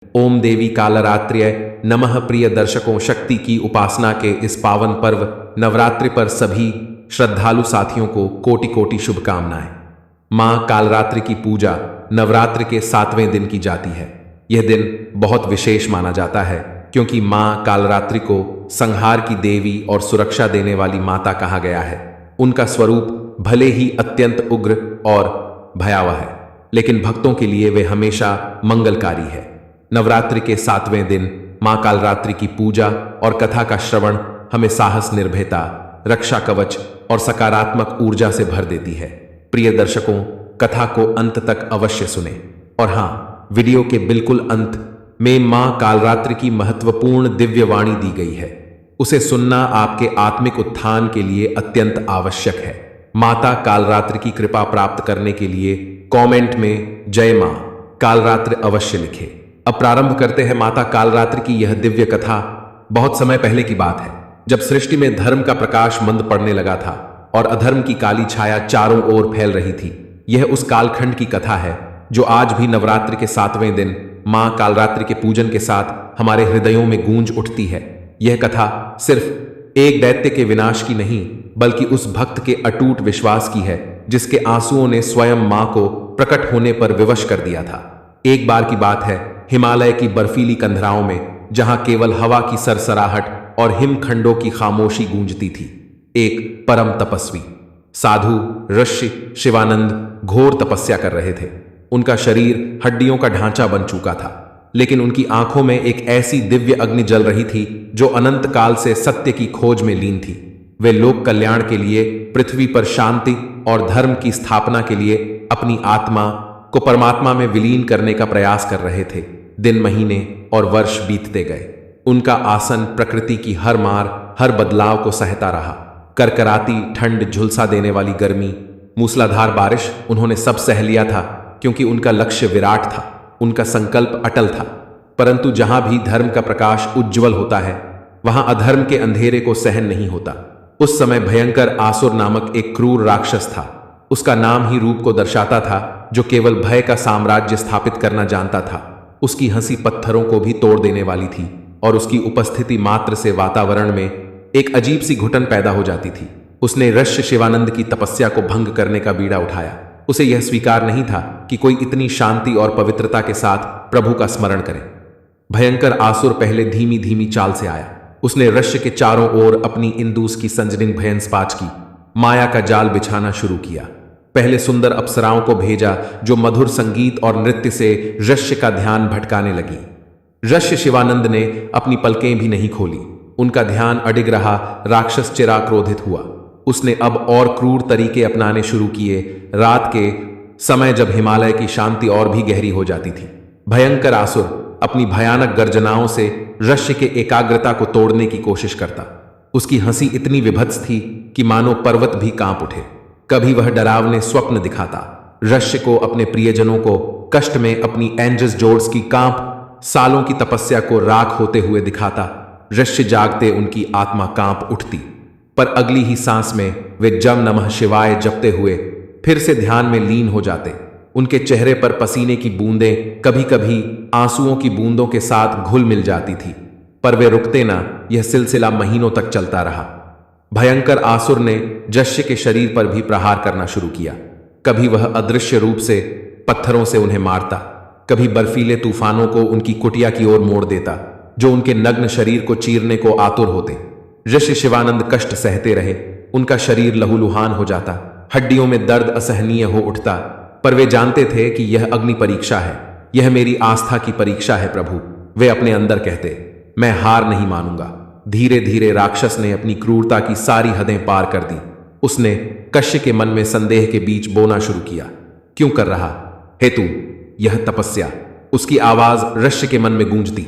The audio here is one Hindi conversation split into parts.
ओम देवी कालरात्र्य नमः। प्रिय दर्शकों, शक्ति की उपासना के इस पावन पर्व नवरात्रि पर सभी श्रद्धालु साथियों को कोटि कोटि शुभकामनाएं। मां कालरात्रि की पूजा नवरात्रि के 7वें दिन की जाती है। यह दिन बहुत विशेष माना जाता है क्योंकि मां कालरात्रि को संहार की देवी और सुरक्षा देने वाली माता कहा गया है। उनका स्वरूप भले ही अत्यंत उग्र और भयावह है, लेकिन भक्तों के लिए वे हमेशा मंगलकारी है। नवरात्रि के 7वें दिन मां कालरात्रि की पूजा और कथा का श्रवण हमें साहस, निर्भयता, रक्षा कवच और सकारात्मक ऊर्जा से भर देती है। प्रिय दर्शकों, कथा को अंत तक अवश्य सुने और हाँ, वीडियो के बिल्कुल अंत में मां कालरात्रि की महत्वपूर्ण दिव्य वाणी दी गई है। उसे सुनना आपके आत्मिक उत्थान के लिए अत्यंत आवश्यक है। माता कालरात्रि की कृपा प्राप्त करने के लिए कमेंट में जय मां कालरात्रि अवश्य लिखें। अब प्रारंभ करते हैं माता कालरात्रि की यह दिव्य कथा। बहुत समय पहले की बात है, जब सृष्टि में धर्म का प्रकाश मंद पड़ने लगा था और अधर्म की काली छाया चारों ओर फैल रही थी। यह उस कालखंड की कथा है जो आज भी नवरात्रि के 7वें दिन मां कालरात्रि के पूजन के साथ हमारे हृदयों में गूंज उठती है। यह कथा सिर्फ एक दैत्य के विनाश की नहीं, बल्कि उस भक्त के अटूट विश्वास की है जिसके आंसुओं ने स्वयं मां को प्रकट होने पर विवश कर दिया था। एक बार की बात है, हिमालय की बर्फीली कंधराओं में, जहां केवल हवा की सरसराहट और हिमखंडों की खामोशी गूंजती थी, एक परम तपस्वी साधु ऋषि शिवानंद घोर तपस्या कर रहे थे। उनका शरीर हड्डियों का ढांचा बन चुका था, लेकिन उनकी आंखों में एक ऐसी दिव्य अग्नि जल रही थी जो अनंत काल से सत्य की खोज में लीन थी। वे लोक कल्याण के लिए, पृथ्वी पर शांति और धर्म की स्थापना के लिए अपनी आत्मा को परमात्मा में विलीन करने का प्रयास कर रहे थे। दिन, महीने और वर्ष बीतते गए। उनका आसन प्रकृति की हर मार, हर बदलाव को सहता रहा। करकराती ठंड, झुलसा देने वाली गर्मी, मूसलाधार बारिश, उन्होंने सब सह लिया था क्योंकि उनका लक्ष्य विराट था, उनका संकल्प अटल था। परंतु जहां भी धर्म का प्रकाश उज्ज्वल होता है, वहां अधर्म के अंधेरे को सहन नहीं होता। उस समय भयंकर आसुर नामक एक क्रूर राक्षस था। उसका नाम ही रूप को दर्शाता था, जो केवल भय का साम्राज्य स्थापित करना जानता था। उसकी हंसी पत्थरों को भी तोड़ देने वाली थी और उसकी उपस्थिति मात्र से वातावरण में एक अजीब सी घुटन पैदा हो जाती थी। उसने ऋषि शिवानंद की तपस्या को भंग करने का बीड़ा उठाया। उसे यह स्वीकार नहीं था कि कोई इतनी शांति और पवित्रता के साथ प्रभु का स्मरण करे। भयंकर आसुर पहले धीमी धीमी चाल से आया। उसने ऋषि के चारों ओर अपनी इंदुस की संजनिंग भयंसपाच की माया का जाल बिछाना शुरू किया। पहले सुंदर अप्सराओं को भेजा जो मधुर संगीत और नृत्य से ऋषि का ध्यान भटकाने लगी। ऋषि शिवानंद ने अपनी पलकें भी नहीं खोली। उनका ध्यान अडिग रहा। राक्षस चिराग क्रोधित हुआ। उसने अब और क्रूर तरीके अपनाने शुरू किए। रात के समय जब हिमालय की शांति और भी गहरी हो जाती थी, भयंकर आसुर अपनी भयानक गर्जनाओं से ऋषि के एकाग्रता को तोड़ने की कोशिश करता। उसकी हंसी इतनी विभत्स थी कि मानो पर्वत भी कांप उठे। कभी वह डरावने स्वप्न दिखाता, ऋषि को अपने प्रियजनों को कष्ट में अपनी एंजस जोड्स की कांप सालों की तपस्या को राख होते हुए दिखाता। ऋषि जागते उनकी आत्मा कांप उठती, पर अगली ही सांस में वे जम नमः शिवाय जपते हुए फिर से ध्यान में लीन हो जाते। उनके चेहरे पर पसीने की बूंदें कभी कभी आंसुओं की बूंदों के साथ घुल मिल जाती थी, पर वे रुकते ना। यह सिलसिला महीनों तक चलता रहा। भयंकर आसुर ने ऋषि के शरीर पर भी प्रहार करना शुरू किया। कभी वह अदृश्य रूप से पत्थरों से उन्हें मारता, कभी बर्फीले तूफानों को उनकी कुटिया की ओर मोड़ देता जो उनके नग्न शरीर को चीरने को आतुर होते। ऋषि शिवानंद कष्ट सहते रहे। उनका शरीर लहूलुहान हो जाता, हड्डियों में दर्द असहनीय हो उठता, पर वे जानते थे कि यह अग्नि परीक्षा है। यह मेरी आस्था की परीक्षा है प्रभु, वे अपने अंदर कहते। मैं हार नहीं मानूंगा। धीरे धीरे राक्षस ने अपनी क्रूरता की सारी हदें पार कर दी। उसने कश्य के मन में संदेह के बीच बोना शुरू किया। क्यों कर रहा हे तू यह तपस्या? उसकी आवाज ऋषि के मन में गूंजती।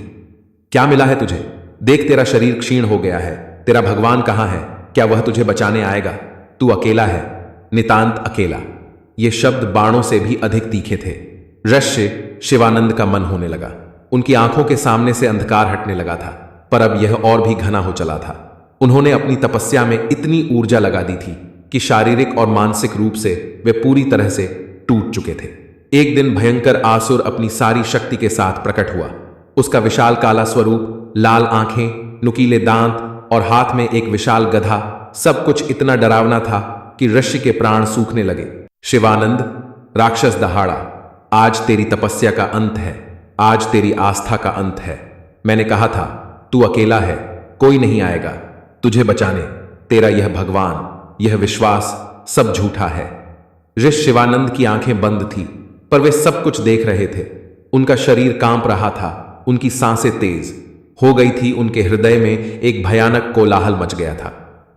क्या मिला है तुझे? देख, तेरा शरीर क्षीण हो गया है। तेरा भगवान कहाँ है? क्या वह तुझे बचाने आएगा? तू अकेला है, नितांत अकेला। ये शब्द बाणों से भी अधिक तीखे थे। ऋषि शिवानंद का मन होने लगा। उनकी आंखों के सामने से अंधकार हटने लगा था, पर अब यह और भी घना हो चला था। उन्होंने अपनी तपस्या में इतनी ऊर्जा लगा दी थी कि शारीरिक और मानसिक रूप से वे पूरी तरह से टूट चुके थे। एक दिन भयंकर आसुर अपनी सारी शक्ति के साथ प्रकट हुआ। उसका विशाल काला स्वरूप, लाल आंखें, नुकीले दांत और हाथ में एक विशाल गधा, सब कुछ इतना डरावना था कि ऋषि के प्राण सूखने लगे। शिवानंद, राक्षस दहाड़ा, आज तेरी तपस्या का अंत है, आज तेरी आस्था का अंत है। मैंने कहा था तू अकेला है, कोई नहीं आएगा तुझे बचाने। तेरा यह भगवान, यह विश्वास सब झूठा है। ऋषि शिवानंद की आंखें बंद थी, पर वे सब कुछ देख रहे थे। उनका शरीर कांप रहा था, उनकी सांसें तेज हो गई थी, उनके हृदय में एक भयानक कोलाहल मच गया था।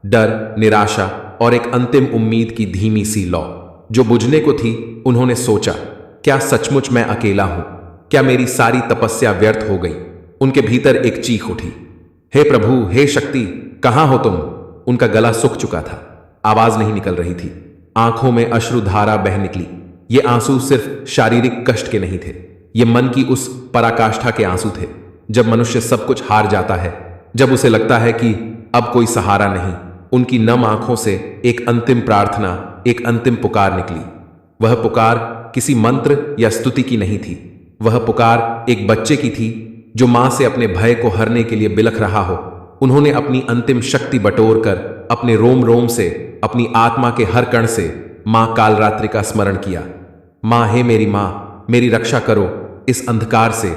डर, निराशा और एक अंतिम उम्मीद की धीमी सी लौ जो बुझने को थी। उन्होंने सोचा, क्या सचमुच मैं अकेला हूं? क्या मेरी सारी तपस्या व्यर्थ हो गई? उनके भीतर एक चीख उठी, हे प्रभु, हे शक्ति, कहां हो तुम? उनका गला सूख चुका था, आवाज नहीं निकल रही थी, आंखों में अश्रुधारा बह निकली। ये आंसू सिर्फ शारीरिक कष्ट के नहीं थे, ये मन की उस पराकाष्ठा के आंसू थे जब मनुष्य सब कुछ हार जाता है, जब उसे लगता है कि अब कोई सहारा नहीं। उनकी नम आंखों से एक अंतिम प्रार्थना, एक अंतिम पुकार निकली। वह पुकार किसी मंत्र या स्तुति की नहीं थी, वह पुकार एक बच्चे की थी जो मां से अपने भय को हरने के लिए बिलख रहा हो। उन्होंने अपनी अंतिम शक्ति बटोर कर अपने रोम रोम से, अपनी आत्मा के हर कण से मां कालरात्रि का स्मरण किया। मां, हे मेरी मां, मेरी रक्षा करो, इस अंधकार से,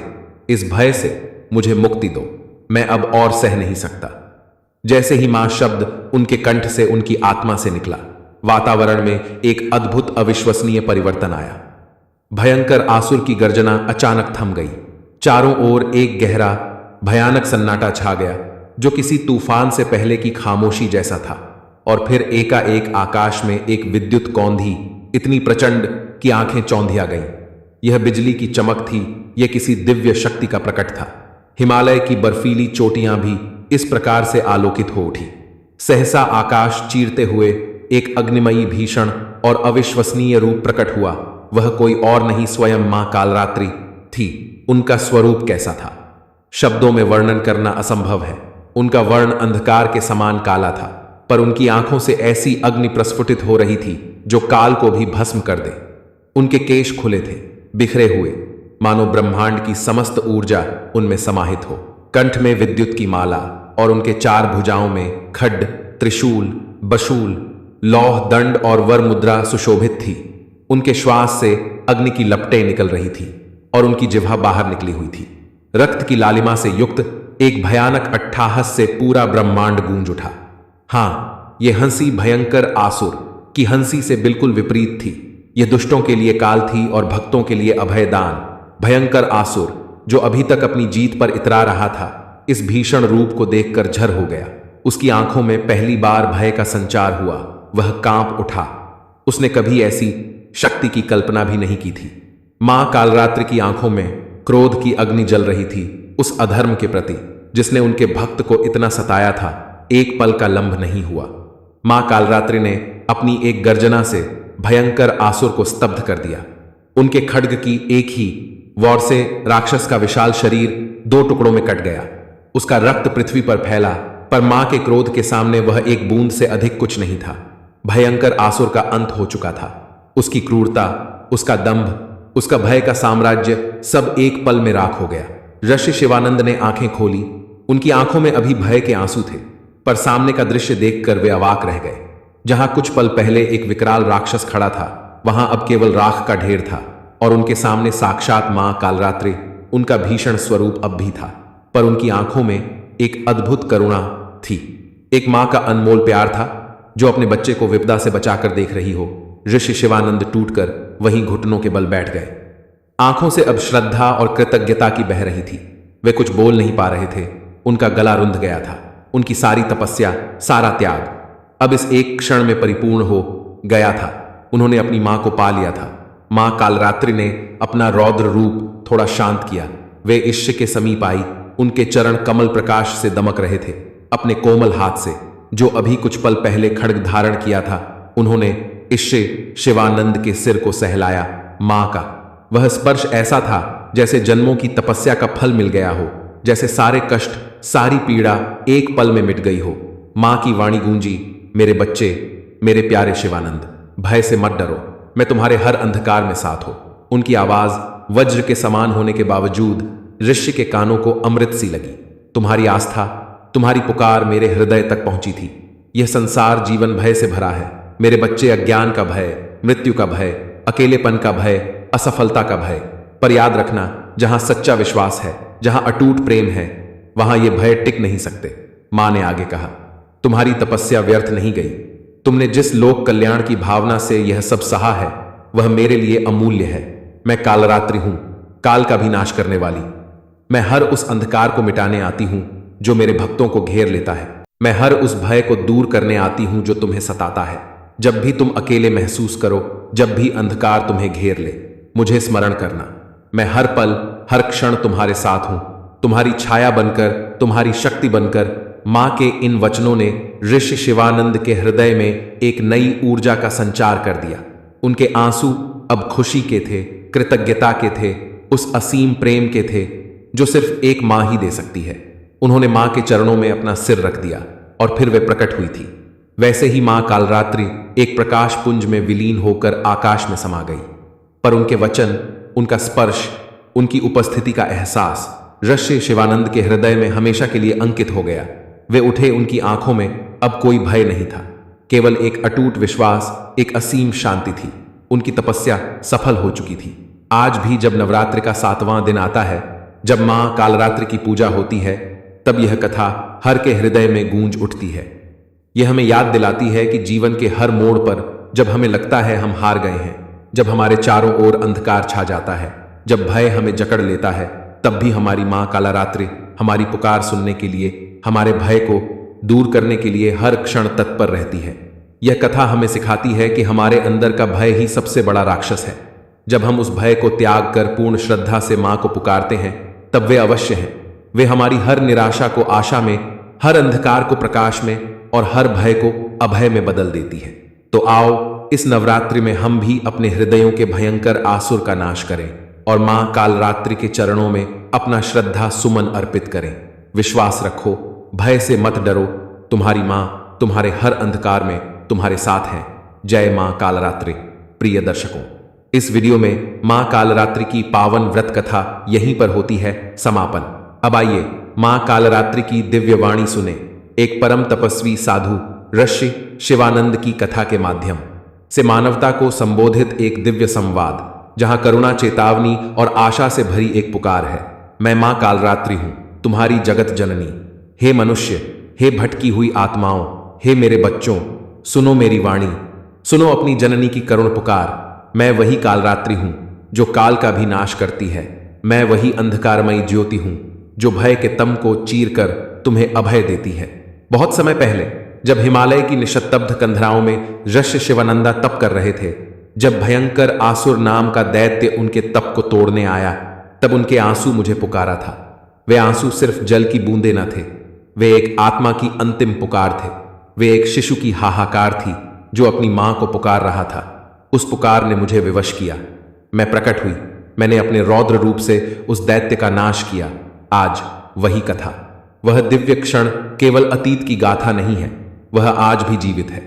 इस भय से मुझे मुक्ति दो, मैं अब और सह नहीं सकता। जैसे ही मां शब्द उनके कंठ से उनकी आत्मा से निकला, वातावरण में एक अद्भुत अविश्वसनीय परिवर्तन आया। भयंकर आसुर की गर्जना अचानक थम गई। चारों ओर एक गहरा भयानक सन्नाटा छा गया जो किसी तूफान से पहले की खामोशी जैसा था। और फिर एकाएक आकाश में एक विद्युत कौंधी इतनी प्रचंड कि आंखें चौंधिया गईं। यह बिजली की चमक थी, यह किसी दिव्य शक्ति का प्रकट था। हिमालय की बर्फीली चोटियां भी इस प्रकार से आलोकित हो उठी। सहसा आकाश चीरते हुए एक अग्निमयी, भीषण और अविश्वसनीय रूप प्रकट हुआ। वह कोई और नहीं, स्वयं मां कालरात्रि थी। उनका स्वरूप कैसा था, शब्दों में वर्णन करना असंभव है। उनका वर्ण अंधकार के समान काला था, पर उनकी आंखों से ऐसी अग्नि प्रस्फुटित हो रही थी जो काल को भी भस्म कर दे। उनके केश खुले थे, बिखरे हुए, मानो ब्रह्मांड की समस्त ऊर्जा उनमें समाहित हो। कंठ में विद्युत की माला और उनके चार भुजाओं में खड्ड, त्रिशूल, बशूल, लौह, दंड और वर मुद्रा सुशोभित थी। उनके श्वास से अग्नि की लपटें निकल रही थी और उनकी जिह्वा बाहर निकली हुई थी। रक्त की लालिमा से युक्त एक भयानक अट्ठाहस से पूरा ब्रह्मांड गूंज उठा। हां, यह हंसी भयंकर आसुर की हंसी से बिल्कुल विपरीत थी। यह दुष्टों के लिए काल थी और भक्तों के लिए अभयदान। भयंकर आसुर जो अभी तक अपनी जीत पर इतरा रहा था, इस भीषण रूप को देखकर झर हो गया। उसकी आंखों में पहली बार भय का संचार हुआ। वह कांप उठा। उसने कभी ऐसी शक्ति की कल्पना भी नहीं की थी। मां कालरात्रि की आंखों में क्रोध की अग्नि जल रही थी, उस अधर्म के प्रति जिसने उनके भक्त को इतना सताया था। एक पल का लंब नहीं हुआ। मां कालरात्रि ने अपनी एक गर्जना से भयंकर आसुर को स्तब्ध कर दिया। उनके खड्ग की एक ही वॉर से राक्षस का विशाल शरीर दो टुकड़ों में कट गया। उसका रक्त पृथ्वी पर फैला, पर मां के क्रोध के सामने वह एक बूंद से अधिक कुछ नहीं था। भयंकर आसुर का अंत हो चुका था। उसकी क्रूरता, उसका दंभ, उसका भय का साम्राज्य सब एक पल में राख हो गया। ऋषि शिवानंद ने आंखें खोली। उनकी आंखों में अभी भय के आंसू थे, पर सामने का दृश्य देखकर वे अवाक रह गए। जहां कुछ पल पहले एक विकराल राक्षस खड़ा था, वहां अब केवल राख का ढेर था और उनके सामने साक्षात मां कालरात्रि, उनका भीषण स्वरूप अब भी था, पर उनकी आंखों में एक अद्भुत करुणा थी। एक मां का अनमोल प्यार था जो अपने बच्चे को विपदा से बचाकर देख रही हो। ऋषि शिवानंद टूटकर वहीं घुटनों के बल बैठ गए। आंखों से अब श्रद्धा और कृतज्ञता की बह रही थी। वे कुछ बोल नहीं पा रहे थे। उनका गला रुंध गया था। उनकी सारी तपस्या, सारा त्याग अब इस एक क्षण में परिपूर्ण हो गया था। उन्होंने अपनी मां को पा लिया था। मां कालरात्रि ने अपना रौद्र रूप थोड़ा शांत किया। वे ईश्य के समीप आई। उनके चरण कमल प्रकाश से दमक रहे थे। अपने कोमल हाथ से जो अभी कुछ पल पहले खड्ग धारण किया था, उन्होंने ईश्य शिवानंद के सिर को सहलाया। मां का वह स्पर्श ऐसा था जैसे जन्मों की तपस्या का फल मिल गया हो, जैसे सारे कष्ट, सारी पीड़ा एक पल में मिट गई हो। मां की वाणी गूंजी, मेरे बच्चे, मेरे प्यारे शिवानंद, भय से मत डरो, मैं तुम्हारे हर अंधकार में साथ हूं। उनकी आवाज वज्र के समान होने के बावजूद ऋषि के कानों को अमृत सी लगी। तुम्हारी आस्था, तुम्हारी पुकार मेरे हृदय तक पहुंची थी। यह संसार जीवन भय से भरा है। मेरे बच्चे, अज्ञान का भय, मृत्यु का भय, अकेलेपन का भय, असफलता का भय। पर याद रखना, जहां सच्चा विश्वास है, जहां अटूट प्रेम है, वहां ये भय टिक नहीं सकते। मां ने आगे कहा, तुम्हारी तपस्या व्यर्थ नहीं गई। तुमने जिस लोक कल्याण की भावना से यह सब सहा है, वह मेरे लिए अमूल्य है। मैं कालरात्रि हूं, काल का भी नाश करने वाली। मैं हर उस अंधकार को मिटाने आती हूं जो मेरे भक्तों को घेर लेता है। मैं हर उस भय को दूर करने आती हूं जो तुम्हें सताता है। जब भी तुम अकेले महसूस करो, जब भी अंधकार तुम्हें घेर ले, मुझे स्मरण करना। मैं हर पल, हर क्षण तुम्हारे साथ हूं। तुम्हारी छाया बनकर, तुम्हारी शक्ति बनकर मां के इन वचनों ने ऋषि शिवानंद के हृदय में एक नई ऊर्जा का संचार कर दिया। उनके आंसू अब खुशी के थे, कृतज्ञता के थे, उस असीम प्रेम के थे जो सिर्फ एक मां ही दे सकती है। उन्होंने मां के चरणों में अपना सिर रख दिया और फिर वे प्रकट हुई थी। वैसे ही मां कालरात्रि एक प्रकाश पुंज में विलीन होकर आकाश में समा गई। पर उनके वचन, उनका स्पर्श, उनकी उपस्थिति का एहसास ऋषि शिवानंद के हृदय में हमेशा के लिए अंकित हो गया। वे उठे, उनकी आंखों में अब कोई भय नहीं था, केवल एक अटूट विश्वास, एक असीम शांति थी। उनकी तपस्या सफल हो चुकी थी। आज भी जब नवरात्रि का 7वां दिन आता है, जब मां कालरात्रि की पूजा होती है, तब यह कथा हर के हृदय में गूंज उठती है। यह हमें याद दिलाती है कि जीवन के हर मोड़ पर जब हमें लगता है हम हार गए हैं, जब हमारे चारों ओर अंधकार छा जाता है, जब भय हमें जकड़ लेता है, तब भी हमारी मां कालरात्रि हमारी पुकार सुनने के लिए, हमारे भय को दूर करने के लिए हर क्षण तत्पर रहती है। यह कथा हमें सिखाती है कि हमारे अंदर का भय ही सबसे बड़ा राक्षस है। जब हम उस भय को त्याग कर पूर्ण श्रद्धा से मां को पुकारते हैं, तब वे अवश्य हैं। वे हमारी हर निराशा को आशा में, हर अंधकार को प्रकाश में और हर भय को अभय में बदल देती है। तो आओ, इस नवरात्रि में हम भी अपने हृदयों के भयंकर आसुर का नाश करें और मां कालरात्रि के चरणों में अपना श्रद्धा सुमन अर्पित करें। विश्वास रखो, भय से मत डरो। तुम्हारी मां तुम्हारे हर अंधकार में तुम्हारे साथ है। जय मां कालरात्रि। प्रिय दर्शकों, इस वीडियो में मां कालरात्रि की पावन व्रत कथा यहीं पर होती है समापन। अब आइए मां कालरात्रि की दिव्य वाणी सुने, एक परम तपस्वी साधु ऋषि शिवानंद की कथा के माध्यम से मानवता को संबोधित एक दिव्य संवाद, जहां करुणा, चेतावनी और आशा से भरी एक पुकार है। मैं मां कालरात्रि हूं, तुम्हारी जगत जननी। हे मनुष्य, हे भटकी हुई आत्माओं, हे मेरे बच्चों, सुनो मेरी वाणी, सुनो अपनी जननी की करुण पुकार। मैं वही कालरात्रि हूं जो काल का भी नाश करती है। मैं वही अंधकारमयी ज्योति हूं जो भय के तम को चीर कर तुम्हें अभय देती है। बहुत समय पहले, जब हिमालय की निशब्द कंधराओं में ऋषि शिवानंदा तप कर रहे थे, जब भयंकर आसुर नाम का दैत्य उनके तप को तोड़ने आया, तब उनके आंसू मुझे पुकारा था। वे आंसू सिर्फ जल की बूंदें न थे, वे एक आत्मा की अंतिम पुकार थे। वे एक शिशु की हाहाकार थी जो अपनी मां को पुकार रहा था। उस पुकार ने मुझे विवश किया। मैं प्रकट हुई, मैंने अपने रौद्र रूप से उस दैत्य का नाश किया। आज वही कथा, वह दिव्य क्षण केवल अतीत की गाथा नहीं है, वह आज भी जीवित है।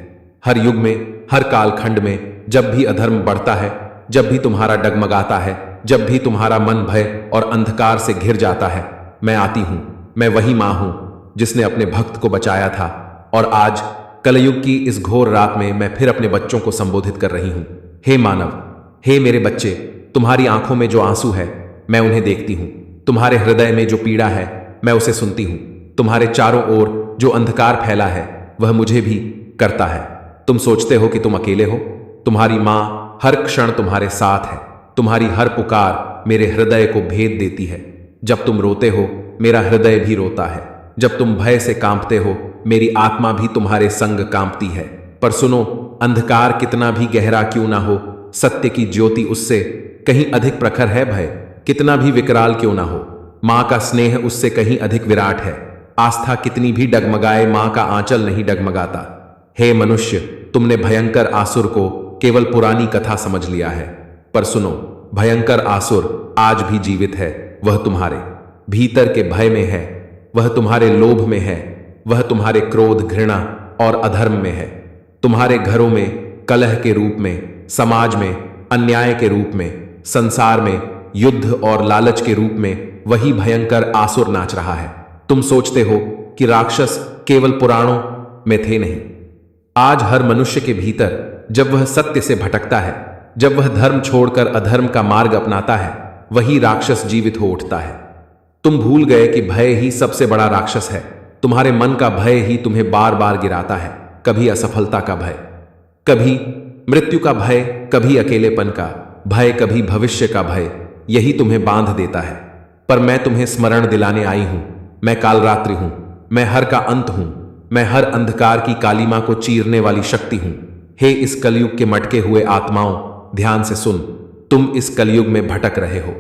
हर युग में, हर कालखंड में, जब भी अधर्म बढ़ता है, जब भी तुम्हारा डगमगाता है, जब भी तुम्हारा मन भय और अंधकार से घिर जाता है, मैं आती हूं। मैं वही मां हूं जिसने अपने भक्त को बचाया था, और आज कलयुग की इस घोर रात में मैं फिर अपने बच्चों को संबोधित कर रही हूं। हे मानव, हे मेरे बच्चे, तुम्हारी आंखों में जो आंसू है, मैं उन्हें देखती हूं। तुम्हारे हृदय में जो पीड़ा है, मैं उसे सुनती हूं। तुम्हारे चारों ओर जो अंधकार फैला है, वह मुझे भी करता है। तुम सोचते हो कि तुम अकेले हो? तुम्हारी मां हर क्षण तुम्हारे साथ है। तुम्हारी हर पुकार मेरे हृदय को भेद देती है। जब तुम रोते हो, मेरा हृदय भी रोता है। जब तुम भय से कांपते हो, मेरी आत्मा भी तुम्हारे संग कांपती है। पर सुनो, अंधकार कितना भी गहरा क्यों ना हो, सत्य की ज्योति उससे कहीं अधिक प्रखर है। भय कितना भी विकराल क्यों ना हो, मां का स्नेह उससे कहीं अधिक विराट है। आस्था कितनी भी डगमगाए, मां का आंचल नहीं डगमगाता। हे मनुष्य, तुमने भयंकर आसुर को केवल पुरानी कथा समझ लिया है, पर सुनो, भयंकर आसुर आज भी जीवित है। वह तुम्हारे भीतर के भय में है, वह तुम्हारे लोभ में है, वह तुम्हारे क्रोध, घृणा और अधर्म में है। तुम्हारे घरों में कलह के रूप में, समाज में अन्याय के रूप में, संसार में युद्ध और लालच के रूप में वही भयंकर आसुर नाच रहा है। तुम सोचते हो कि राक्षस केवल पुराणों में थे, नहीं। आज हर मनुष्य के भीतर जब वह सत्य से भटकता है, जब वह धर्म छोड़कर अधर्म का मार्ग अपनाता है, वही राक्षस जीवित हो उठता है। तुम भूल गए कि भय ही सबसे बड़ा राक्षस है। तुम्हारे मन का भय ही तुम्हें बार बार गिराता है। कभी असफलता का भय, कभी मृत्यु का भय, कभी अकेलेपन का भय, कभी भविष्य का भय, यही तुम्हें बांध देता है। पर मैं तुम्हें स्मरण दिलाने आई हूं, मैं कालरात्रि हूं, मैं हर का अंत हूं, मैं हर अंधकार की कालिमा को चीरने वाली शक्ति हूं। हे इस कलयुग के मटके हुए आत्माओं, ध्यान से सुन। तुम इस कलयुग में भटक रहे हो।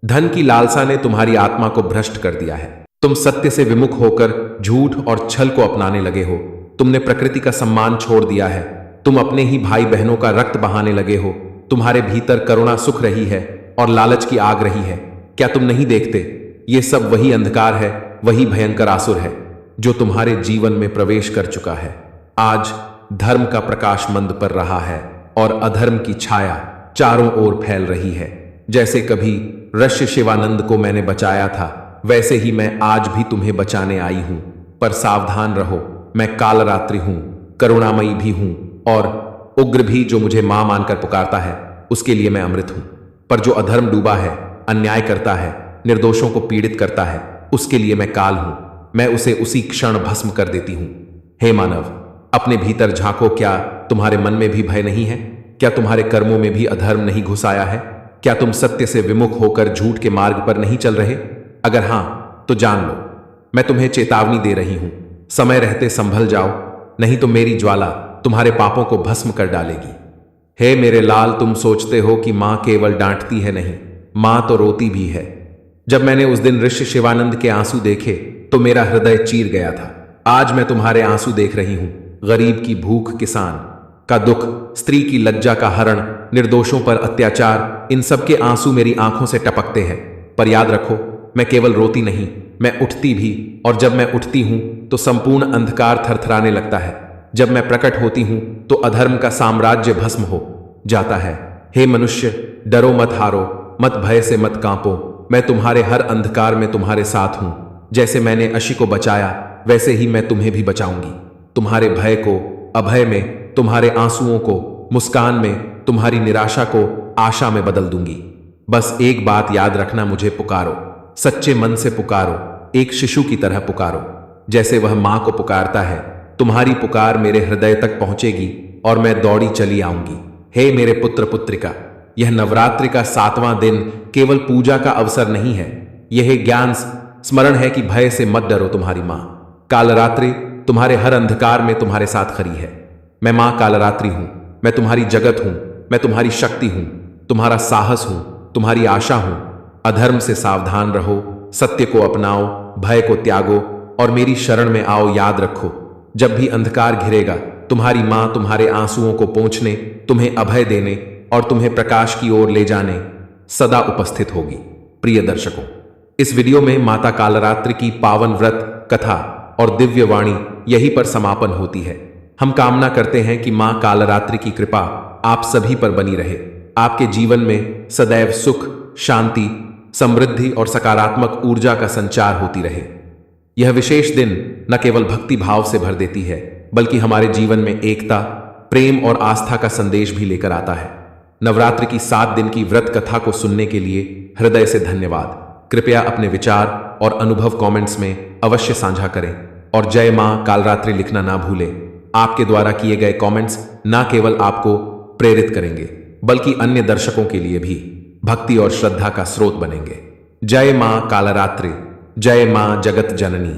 धन की लालसा ने तुम्हारी आत्मा को भ्रष्ट कर दिया है। तुम सत्य से विमुख होकर झूठ और छल को अपनाने लगे हो। तुमने प्रकृति का सम्मान छोड़ दिया है। तुम अपने ही भाई बहनों का रक्त बहाने लगे हो। तुम्हारे भीतर करुणा सुख रही है और लालच की आग रही है। क्या तुम नहीं देखते? ये सब वही अंधकार है, वही भयंकर आसुर है जो तुम्हारे जीवन में प्रवेश कर चुका है। आज धर्म का प्रकाश मंद पर रहा है और अधर्म की छाया चारों ओर फैल रही है। जैसे कभी ऋषि शिवानंद को मैंने बचाया था, वैसे ही मैं आज भी तुम्हें बचाने आई हूं। पर सावधान रहो, मैं कालरात्रि हूं, करुणामयी भी हूं और उग्र भी। जो मुझे मां मानकर पुकारता है, उसके लिए मैं अमृत हूं। पर जो अधर्म डूबा है, अन्याय करता है, निर्दोषों को पीड़ित करता है, उसके लिए मैं काल हूं। मैं उसे उसी क्षण भस्म कर देती हूं। हे मानव, अपने भीतर झांको। क्या तुम्हारे मन में भी भय नहीं है? क्या तुम्हारे कर्मों में भी अधर्म नहीं घुस आया है? क्या तुम सत्य से विमुख होकर झूठ के मार्ग पर नहीं चल रहे? अगर हां, तो जान लो, मैं तुम्हें चेतावनी दे रही हूं। समय रहते संभल जाओ, नहीं तो मेरी ज्वाला तुम्हारे पापों को भस्म कर डालेगी। हे मेरे लाल, तुम सोचते हो कि मां केवल डांटती है, नहीं, मां तो रोती भी है। जब मैंने उस दिन ऋषि शिवानंद के आंसू देखे तो मेरा हृदय चीर गया था। आज मैं तुम्हारे आंसू देख रही हूं। गरीब की भूख, किसान का दुख, स्त्री की लज्जा का हरण, निर्दोषों पर अत्याचार, इन सब के आंसू मेरी आंखों से टपकते हैं। पर याद रखो, मैं केवल रोती नहीं, मैं उठती भी। और जब मैं उठती हूं तो संपूर्ण अंधकार थरथराने लगता है। जब मैं प्रकट होती हूं तो अधर्म का साम्राज्य भस्म हो जाता है। हे मनुष्य, डरो मत, हारो मत, भय से मत कांपो। मैं तुम्हारे हर अंधकार में तुम्हारे साथ हूं। जैसे मैंने अशी को बचाया, वैसे ही मैं तुम्हें भी बचाऊंगी। तुम्हारे भय को अभय में, तुम्हारे आंसुओं को मुस्कान में, तुम्हारी निराशा को आशा में बदल दूंगी। बस एक बात याद रखना, मुझे पुकारो, सच्चे मन से पुकारो, एक शिशु की तरह पुकारो। जैसे वह मां को पुकारता है, तुम्हारी पुकार मेरे हृदय तक पहुंचेगी और मैं दौड़ी चली आऊंगी। हे मेरे पुत्र पुत्रिका, यह नवरात्रि का 7वां दिन केवल पूजा का अवसर नहीं है। यह ज्ञान स्मरण है कि भय से मत डरो। तुम्हारी मां कालरात्रि तुम्हारे हर अंधकार में तुम्हारे साथ खड़ी है। मैं मां कालरात्रि हूं, मैं तुम्हारी जगत हूं, मैं तुम्हारी शक्ति हूं, तुम्हारा साहस हूं, तुम्हारी आशा हूं। अधर्म से सावधान रहो, सत्य को अपनाओ, भय को त्यागो और मेरी शरण में आओ। याद रखो, जब भी अंधकार घिरेगा, तुम्हारी मां तुम्हारे आंसुओं को पोंछने, तुम्हें अभय देने और तुम्हें प्रकाश की ओर ले जाने सदा उपस्थित होगी। प्रिय दर्शकों, इस वीडियो में माता कालरात्रि की पावन व्रत कथा और दिव्य वाणी यहीं पर समापन होती है। हम कामना करते हैं कि मां कालरात्रि की कृपा आप सभी पर बनी रहे, आपके जीवन में सदैव सुख, शांति, समृद्धि और सकारात्मक ऊर्जा का संचार होती रहे। यह विशेष दिन न केवल भक्ति भाव से भर देती है, बल्कि हमारे जीवन में एकता, प्रेम और आस्था का संदेश भी लेकर आता है। नवरात्रि की 7 दिन की व्रत कथा को सुनने के लिए हृदय से धन्यवाद। कृपया अपने विचार और अनुभव कमेंट्स में अवश्य साझा करें और जय मां कालरात्रि लिखना ना भूलें। आपके द्वारा किए गए कमेंट्स न केवल आपको प्रेरित करेंगे, बल्कि अन्य दर्शकों के लिए भी भक्ति और श्रद्धा का स्रोत बनेंगे। जय मां कालरात्रि, जय मां जगत जननी।